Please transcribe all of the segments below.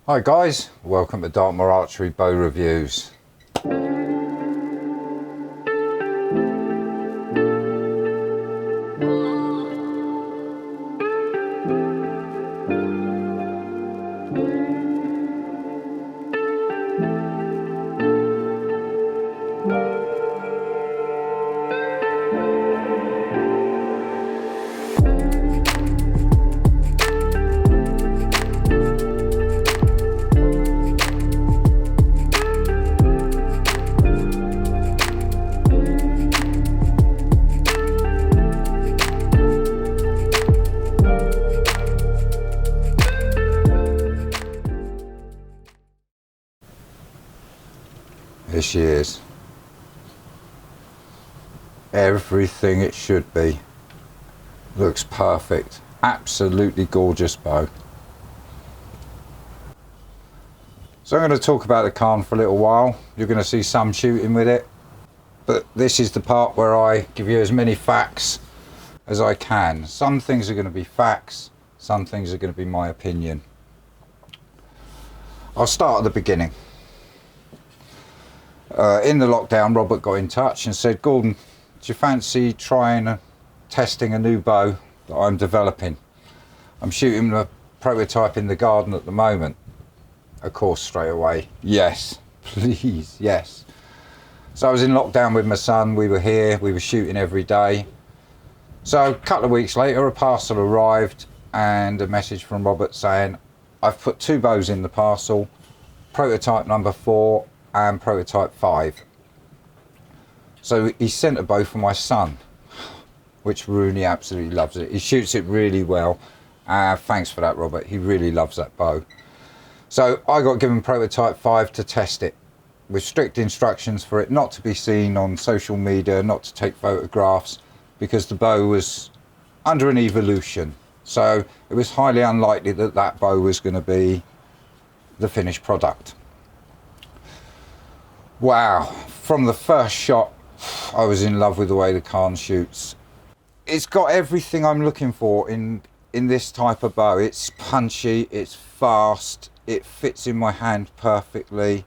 Hi guys, welcome to Dartmoor Archery Bow Reviews. Here she is. Everything it should be. Looks perfect. Absolutely gorgeous bow. So I'm going to talk about the Kahn for a little while. You're going to see some shooting with it. But this is the part where I give you as many facts as I can. Some things are going to be facts. Some things are going to be my opinion. I'll start at the beginning. In the lockdown, Robert got in touch and said, Gordon, do you fancy testing a new bow that I'm developing? I'm shooting a prototype in the garden at the moment. Of course, straight away, yes, please, yes. So I was in lockdown with my son, we were here, we were shooting every day. So a couple of weeks later, a parcel arrived and a message from Robert saying, I've put 2 bows in the parcel, prototype number 4 and prototype 5. So he sent a bow for my son, which Rooney absolutely loves it. He shoots it really well. Thanks for that, Robert. He really loves that bow. So I got given prototype 5 to test it, with strict instructions for it not to be seen on social media, not to take photographs, because the bow was under an evolution. So it was highly unlikely that that bow was going to be the finished product. Wow, from the first shot, I was in love with the way the Kahn shoots. It's got everything I'm looking for in this type of bow. It's punchy, it's fast, it fits in my hand perfectly.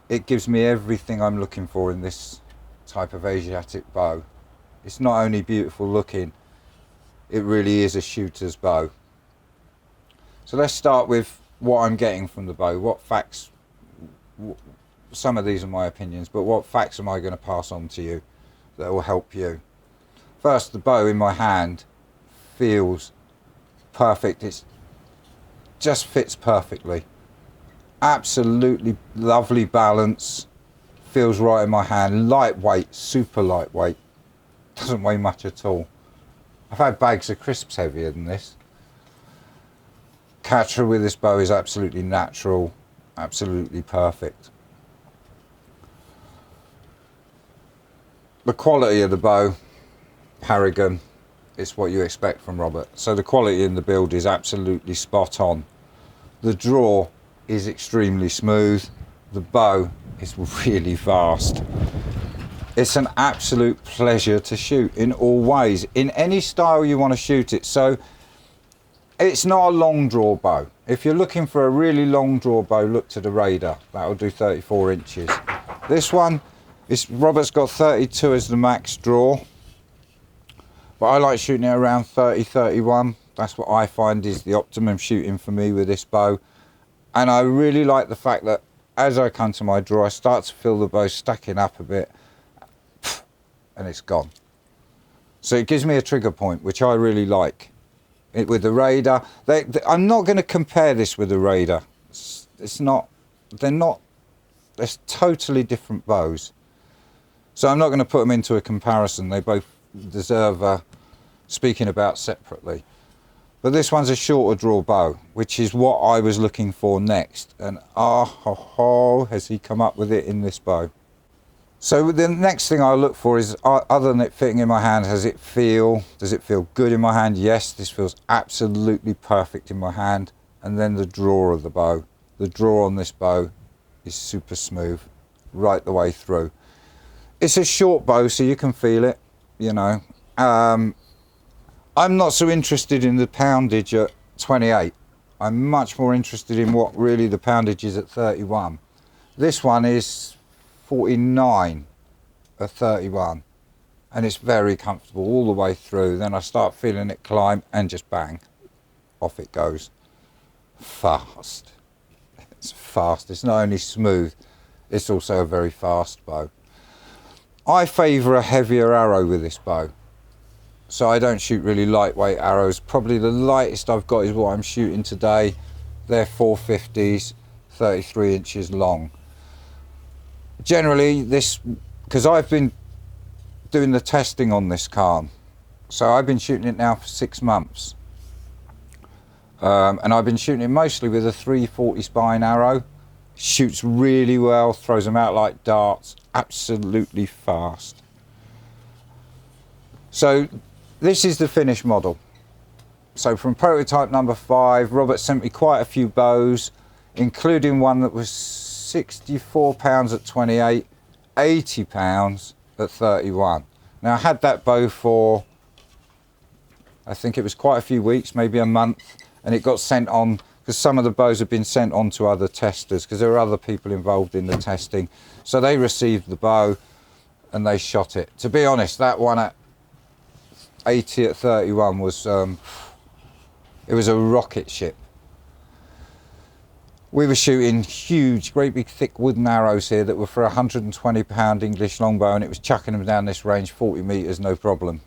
It gives me everything I'm looking for in this type of Asiatic bow. It's not only beautiful looking, it really is a shooter's bow. So let's start with what I'm getting from the bow. What facts, some of these are my opinions, but what facts am I going to pass on to you that will help you? First, the bow in my hand feels perfect. It just fits perfectly. Absolutely lovely balance. Feels right in my hand. Lightweight, super lightweight. Doesn't weigh much at all. I've had bags of crisps heavier than this. Catcher with this bow is absolutely natural, absolutely perfect. The quality of the bow, Paragon, it's what you expect from Robert. So the quality in the build is absolutely spot on. The draw is extremely smooth. The bow is really fast. It's an absolute pleasure to shoot in all ways, in any style you want to shoot it. So it's not a long draw bow. If you're looking for a really long draw bow, look to the Raider. That'll do 34 inches. This one, Robert's got 32 as the max draw, but I like shooting it around 30, 31. That's what I find is the optimum shooting for me with this bow. And I really like the fact that as I come to my draw, I start to feel the bow stacking up a bit, and it's gone. So it gives me a trigger point, which I really like. With the Raider, I'm not going to compare this with the Raider. They're totally different bows. So I'm not going to put them into a comparison. They both deserve speaking about separately. But this one's a shorter draw bow, which is what I was looking for next. And has he come up with it in this bow. So the next thing I look for is, other than it fitting in my hand, does it feel good in my hand? Yes, this feels absolutely perfect in my hand. And then the draw of the bow. The draw on this bow is super smooth, right the way through. It's a short bow, so you can feel it, you know. I'm not so interested in the poundage at 28. I'm much more interested in what really the poundage is at 31. This one is 49 at 31, and it's very comfortable all the way through. Then I start feeling it climb and just bang, off it goes. Fast. It's fast. It's not only smooth, it's also a very fast bow. I favour a heavier arrow with this bow, so I don't shoot really lightweight arrows. Probably the lightest I've got is what I'm shooting today. They're 450s, 33 inches long. Generally this, because I've been doing the testing on this Kahn, so I've been shooting it now for 6 months, and I've been shooting it mostly with a 340 spine arrow. Shoots really well, throws them out like darts, absolutely fast. So this is the finished model. So from prototype number 5, Robert sent me quite a few bows, including one that was 64 pounds at 28, 80 pounds at 31. Now I had that bow for, I think it was quite a few weeks, maybe a month, and it got sent on, because some of the bows have been sent on to other testers, because there are other people involved in the testing. So they received the bow and they shot it. To be honest, that one at 80 at 31 was, it was a rocket ship. We were shooting huge, great big thick wooden arrows here that were for a 120 pound English longbow, and it was chucking them down this range 40 meters, no problem.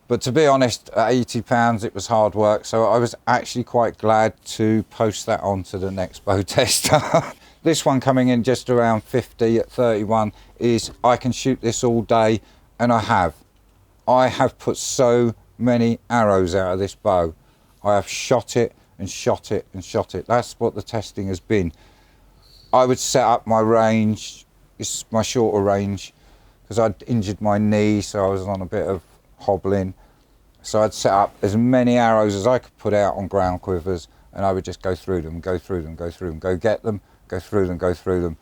But to be honest, at 80 pounds, it was hard work. So I was actually quite glad to post that on to the next bow tester. This one coming in just around 50 at 31 is, I can shoot this all day, and I have. I have put so many arrows out of this bow. I have shot it and shot it and shot it. That's what the testing has been. I would set up my range, it's my shorter range, because I'd injured my knee, so I was on a bit of hobbling. So I'd set up as many arrows as I could put out on ground quivers, and I would just go through them, go through them, go through them, go get them, go through them, go through them.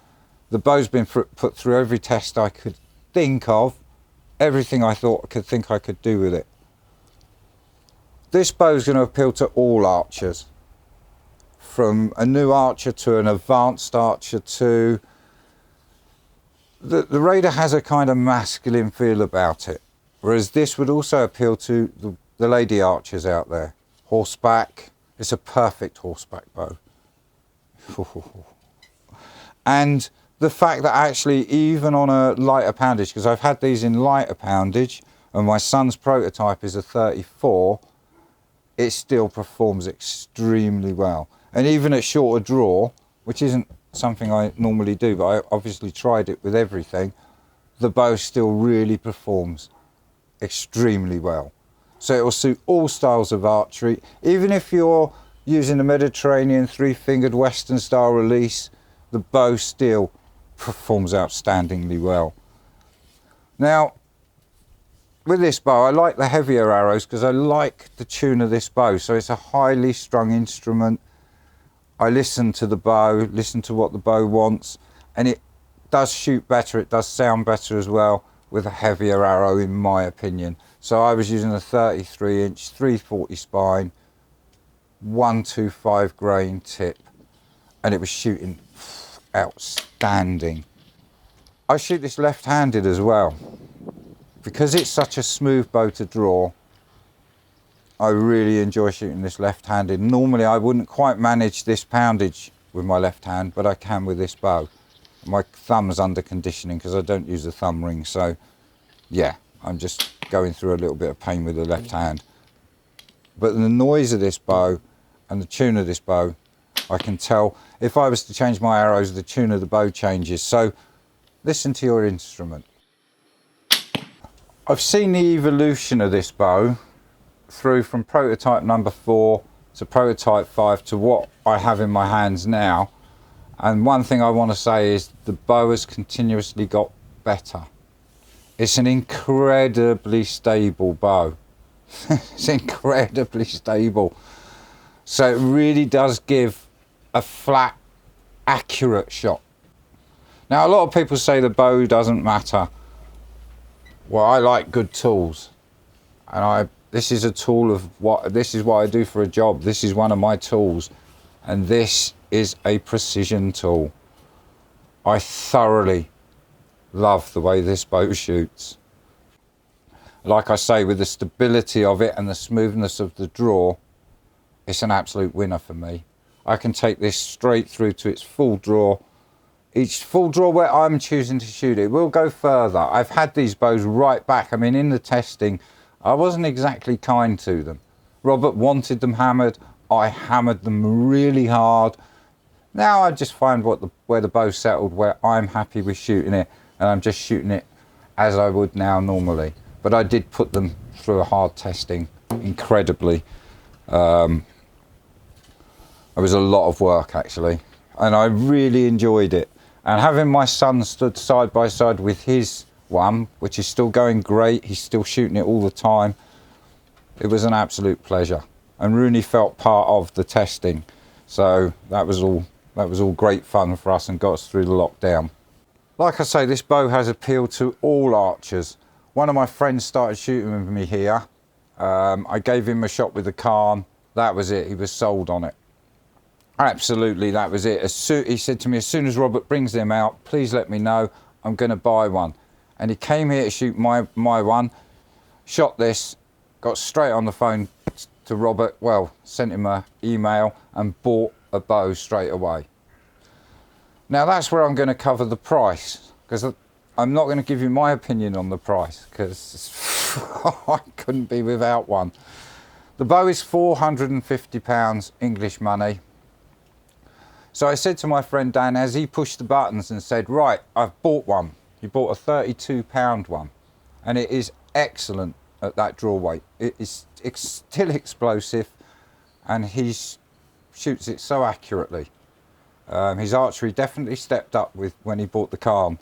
The bow's been put through every test I could think of, everything I could think I could do with it. This bow's going to appeal to all archers, from a new archer to an advanced archer to... The Raider has a kind of masculine feel about it, whereas this would also appeal to the lady archers out there. Horseback, it's a perfect horseback bow. And the fact that actually even on a lighter poundage, because I've had these in lighter poundage, and my son's prototype is a 34, it still performs extremely well. And even at shorter draw, which isn't something I normally do, but I obviously tried it with everything, the bow still really performs extremely well. So it will suit all styles of archery. Even if you're using a Mediterranean 3-fingered Western style release, the bow still performs outstandingly well. Now, with this bow, I like the heavier arrows because I like the tune of this bow. So it's a highly strung instrument. I listen to the bow, listen to what the bow wants, and it does shoot better, it does sound better as well with a heavier arrow, in my opinion. So I was using a 33-inch 340 spine, 125 grain tip, and it was shooting outstanding. I shoot this left-handed as well. Because it's such a smooth bow to draw, I really enjoy shooting this left-handed. Normally I wouldn't quite manage this poundage with my left hand, but I can with this bow. My thumb's under conditioning because I don't use a thumb ring, so yeah, I'm just going through a little bit of pain with the left hand. But the noise of this bow and the tune of this bow, I can tell. If I was to change my arrows, the tune of the bow changes. So listen to your instrument. I've seen the evolution of this bow through from prototype number 4 to prototype 5 to what I have in my hands now. And one thing I want to say is the bow has continuously got better. It's an incredibly stable bow. It's incredibly stable. So it really does give a flat, accurate shot. Now, a lot of people say the bow doesn't matter. Well, I like good tools, and this is a tool of this is what I do for a job. This is one of my tools, And this is a precision tool. I thoroughly love the way this bow shoots. Like I say, with the stability of it and the smoothness of the draw, it's an absolute winner for me. I can take this straight through to its full draw. Each full draw where I'm choosing to shoot it will go further. I've had these bows right back. I mean, in the testing, I wasn't exactly kind to them. Robert wanted them hammered. I hammered them really hard. Now I just find where the bow settled, where I'm happy with shooting it, and I'm just shooting it as I would now normally. But I did put them through a hard testing, incredibly. It was a lot of work actually, and I really enjoyed it. And having my son stood side by side with his one, which is still going great, he's still shooting it all the time, it was an absolute pleasure. And Rooney felt part of the testing, so that was all great fun for us and got us through the lockdown. Like I say, this bow has appeal to all archers. One of my friends started shooting with me here. I gave him a shot with the Kahn. That was it, he was sold on it. Absolutely, that was it. He said to me, as soon as Robert brings them out, please let me know, I'm going to buy one. And he came here to shoot my one, shot this, got straight on the phone to Robert, well, sent him an email and bought a bow straight away. Now that's where I'm going to cover the price, because I'm not going to give you my opinion on the price, because I couldn't be without one. The bow is £450 English money. So I said to my friend Dan, as he pushed the buttons and said, right, I've bought one. He bought a £32 one, and it is excellent at that draw weight. It's still explosive, and he shoots it so accurately. His archery definitely stepped up with when he bought the Kahn.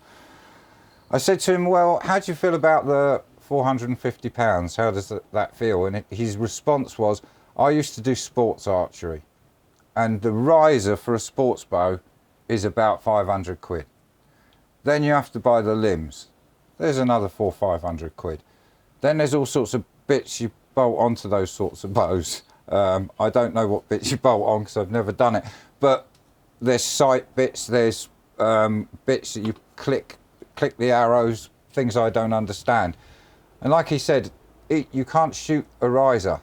I said to him, well, how do you feel about the £450? How does that feel? And his response was, I used to do sports archery, and the riser for a sports bow is about 500 quid. Then you have to buy the limbs. There's another 400 or 500 quid. Then there's all sorts of bits you bolt onto those sorts of bows. I don't know what bits you bolt on because I've never done it, but there's sight bits, there's bits that you click the arrows, things I don't understand. And like he said, you can't shoot a riser.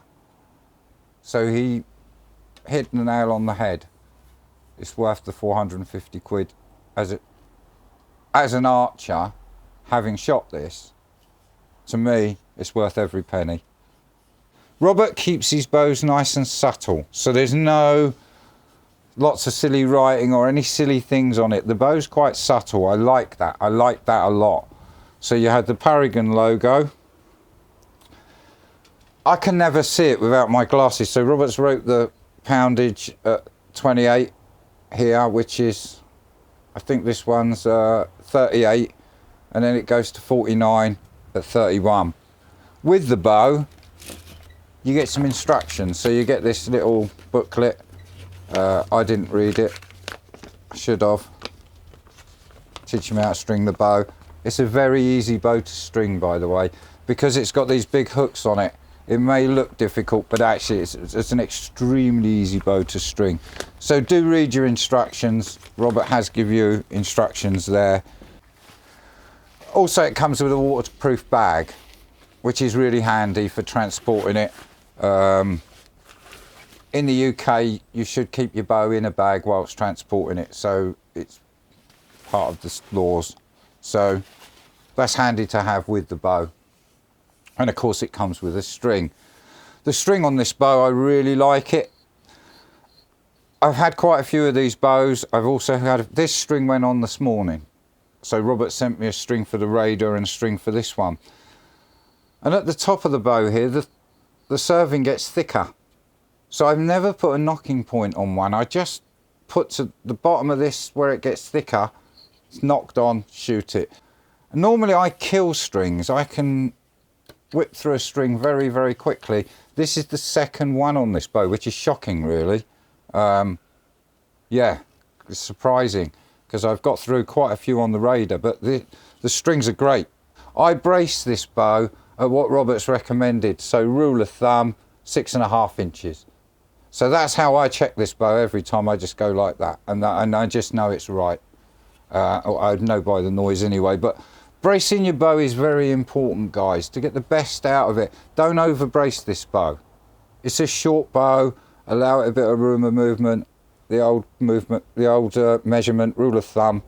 So he hit the nail on the head. It's worth the 450 quid. As an archer, having shot this, to me, it's worth every penny. Robert keeps his bows nice and subtle, so there's no lots of silly writing or any silly things on it. The bow's quite subtle. I like that. I like that a lot. So you had the Paragon logo. I can never see it without my glasses. So Robert's wrote the poundage at 28 here, which is, I think this one's 38, and then it goes to 49 at 31. With the bow, you get some instructions. So you get this little booklet. I didn't read it. I should have. Teaching me how to string the bow. It's a very easy bow to string, by the way, because it's got these big hooks on it. It may look difficult, but actually it's an extremely easy bow to string. So do read your instructions. Robert has given you instructions there. Also, it comes with a waterproof bag, which is really handy for transporting it. In the UK, you should keep your bow in a bag whilst transporting it, so it's part of the laws. So that's handy to have with the bow. And of course it comes with a string. The string on this bow, I really like it. I've had quite a few of these bows. I've also had, this string went on this morning. So Robert sent me a string for the Raider and a string for this one. And at the top of the bow here, the serving gets thicker. So I've never put a knocking point on one. I just put to the bottom of this where it gets thicker, it's knocked on, shoot it. And normally I kill strings. I can whip through a string very, very quickly. This is the second one on this bow, which is shocking, really. Yeah, it's surprising because I've got through quite a few on the Raider, but the strings are great. I brace this bow at what Robert's recommended, so rule of thumb, 6.5 inches. So that's how I check this bow every time. I just go like that, and I just know it's right. I know by the noise anyway. But bracing your bow is very important, guys, to get the best out of it. Don't over brace this bow. It's a short bow. Allow it a bit of room of movement. The old measurement, rule of thumb,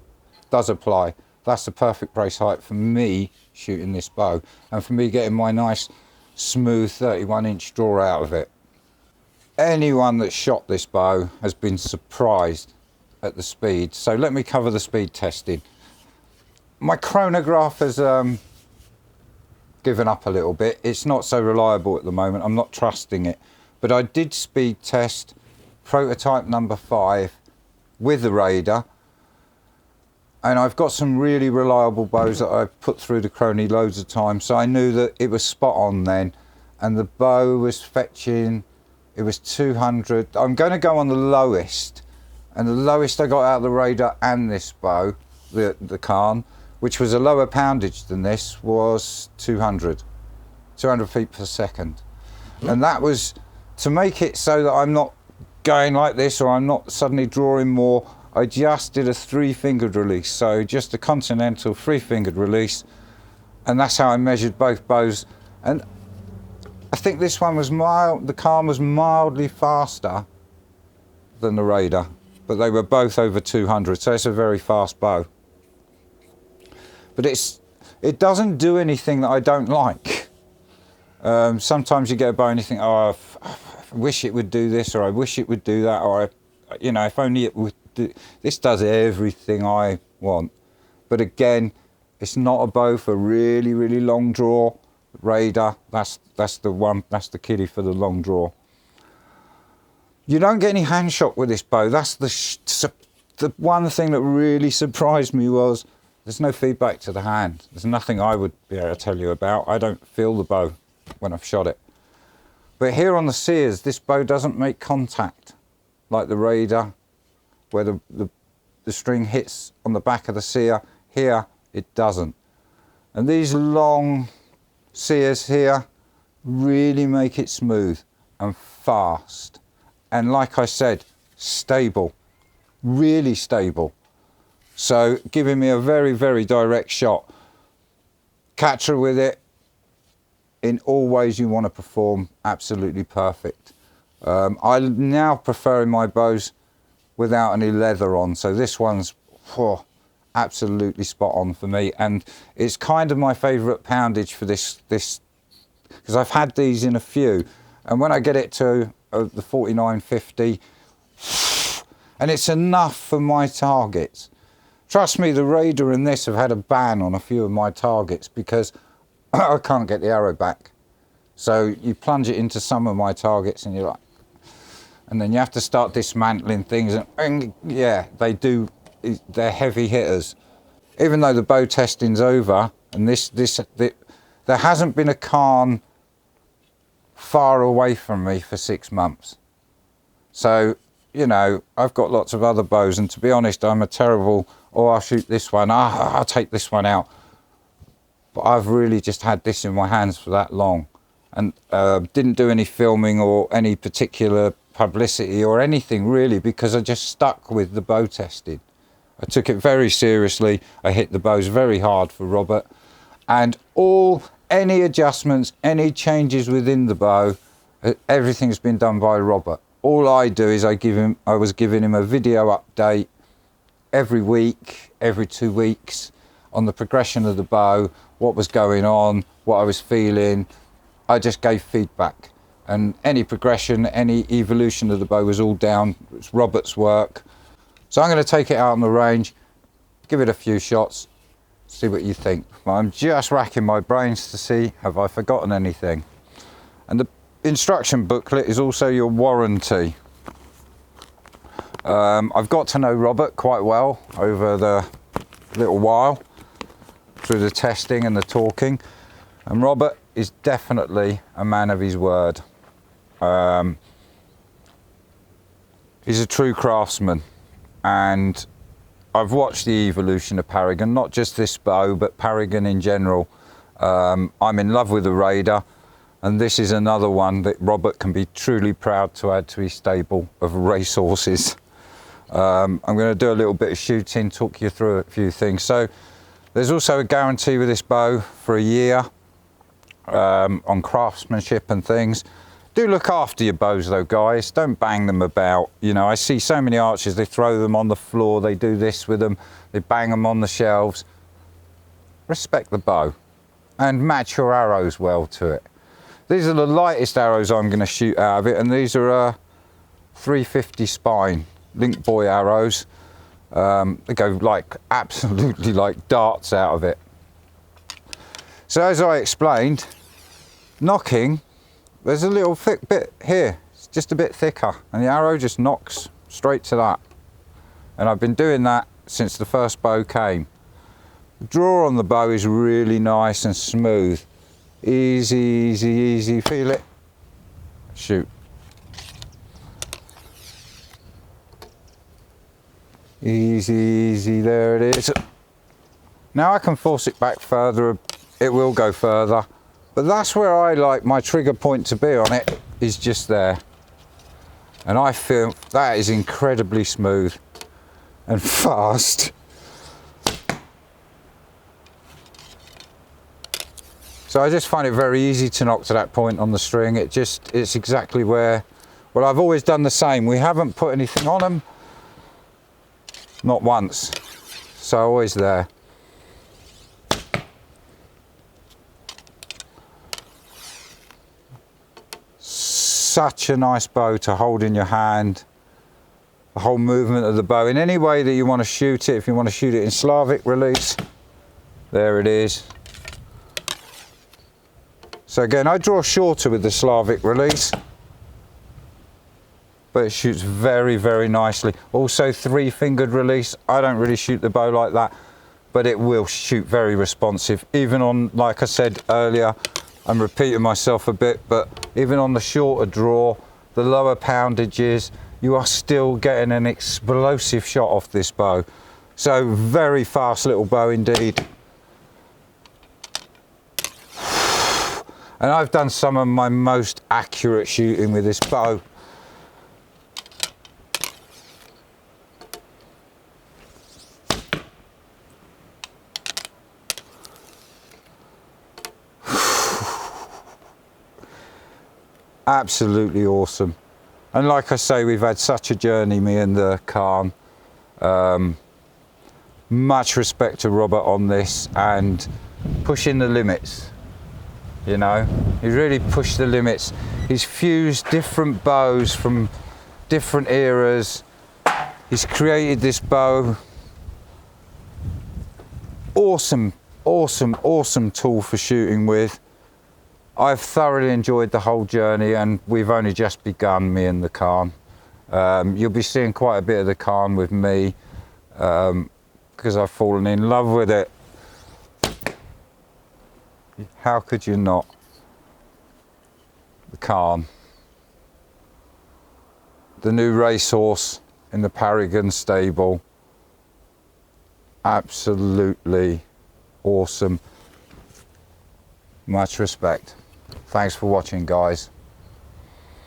does apply. That's the perfect brace height for me shooting this bow, and for me getting my nice smooth 31-inch draw out of it. Anyone that shot this bow has been surprised at the speed. So let me cover the speed testing. My chronograph has given up a little bit. It's not so reliable at the moment. I'm not trusting it. But I did speed test prototype number 5 with the Raider, and I've got some really reliable bows that I've put through the chronie loads of times, so I knew that it was spot on then. And the bow was fetching, it was 200. I'm going to go on the lowest, and the lowest I got out of the Raider and this bow, the Kahn, which was a lower poundage than this, was 200 feet per second. And that was to make it so that I'm not going like this, or I'm not suddenly drawing more. I just did a 3-fingered release, so just a continental 3-fingered release, and that's how I measured both bows. And I think this one was the Kahn was mildly faster than the Raider, but they were both over 200, so it's a very fast bow. But it doesn't do anything that I don't like. Sometimes you get a bow and you think, oh, I wish it would do this, or I wish it would do that, or you know, if only it would do. This does everything I want. But again, it's not a bow for really, really long draw. Raider, that's the one, that's the kiddie for the long draw. You don't get any hand shock with this bow. That's the one thing that really surprised me was there's no feedback to the hand. There's nothing I would be able to tell you about. I don't feel the bow when I've shot it. But here on the Sears, this bow doesn't make contact like the Raider, where the string hits on the back of the sear. Here, it doesn't. And these long sears here really make it smooth and fast. And like I said, stable, really stable. So giving me a very, very direct shot. Catcher with it, in all ways you want to perform, absolutely perfect. I'm now preferring my bows without any leather on, so this one's absolutely spot on for me, and it's kind of my favourite poundage for this because I've had these in a few, and when I get it to the 49.50, and it's enough for my targets. Trust me, the Raider and this have had a ban on a few of my targets because I can't get the arrow back. So you plunge it into some of my targets and you're like, and then you have to start dismantling things, and yeah, they're heavy hitters. Even though the bow testing's over, and there hasn't been a Kahn far away from me for 6 months. So, you know, I've got lots of other bows, and to be honest, I'm a terrible, I'll shoot this one, I'll take this one out. But I've really just had this in my hands for that long, and didn't do any filming or any particular publicity or anything really, because I just stuck with the bow testing. I took it very seriously. I hit the bows very hard for Robert, and any adjustments, any changes within the bow, everything's been done by Robert. All I do is I was giving him a video update every week, every 2 weeks, on the progression of the bow, what was going on, what I was feeling. I just gave feedback, and any progression, any evolution of the bow was all down. It's Robert's work. So I'm going to take it out on the range, give it a few shots, see what you think. I'm just racking my brains to see, have I forgotten anything? And the instruction booklet is also your warranty. I've got to know Robert quite well over the little while, through the testing and the talking, and Robert is definitely a man of his word. He's a true craftsman, and I've watched the evolution of Paragon, not just this bow, but Paragon in general. I'm in love with the Raider. And this is another one that Robert can be truly proud to add to his stable of racehorses. I'm going to do a little bit of shooting, talk you through a few things. So there's also a guarantee with this bow for a year on craftsmanship and things. Do look after your bows though, guys. Don't bang them about. You know, I see so many archers, they throw them on the floor, they do this with them, they bang them on the shelves. Respect the bow and match your arrows well to it. These are the lightest arrows I'm going to shoot out of it, and these are 350 spine link boy arrows. They go like absolutely like darts out of it. So as I explained, knocking, there's a little thick bit here, it's just a bit thicker, and the arrow just knocks straight to that. And I've been doing that since the first bow came. The draw on the bow is really nice and smooth. Easy, easy, easy, feel it, shoot. Easy, easy, there it is. Now I can force it back further, it will go further, but that's where I like my trigger point to be on it, is just there. And I feel that is incredibly smooth and fast. So I just find it very easy to knock to that point on the string. It's exactly where, well, I've always done the same. We haven't put anything on them, not once. So always there. Such a nice bow to hold in your hand. The whole movement of the bow in any way that you want to shoot it. If you want to shoot it in Slavic release, there it is. So again, I draw shorter with the Slavic release, but it shoots very, very nicely. Also 3-fingered release. I don't really shoot the bow like that, but it will shoot very responsive. Even on, like I said earlier, I'm repeating myself a bit, but even on the shorter draw, the lower poundages, you are still getting an explosive shot off this bow. So very fast little bow indeed. And I've done some of my most accurate shooting with this bow. Absolutely awesome. And like I say, we've had such a journey, me and the Kahn. Much respect to Robert on this and pushing the limits. You know, he's really pushed the limits. He's fused different bows from different eras. He's created this bow. Awesome, awesome, awesome tool for shooting with. I've thoroughly enjoyed the whole journey, and we've only just begun, me and the Kahn. You'll be seeing quite a bit of the Kahn with me because I've fallen in love with it. How could you not? The Kahn, the new racehorse in the Paragon stable, absolutely awesome. Much respect. Thanks for watching, guys.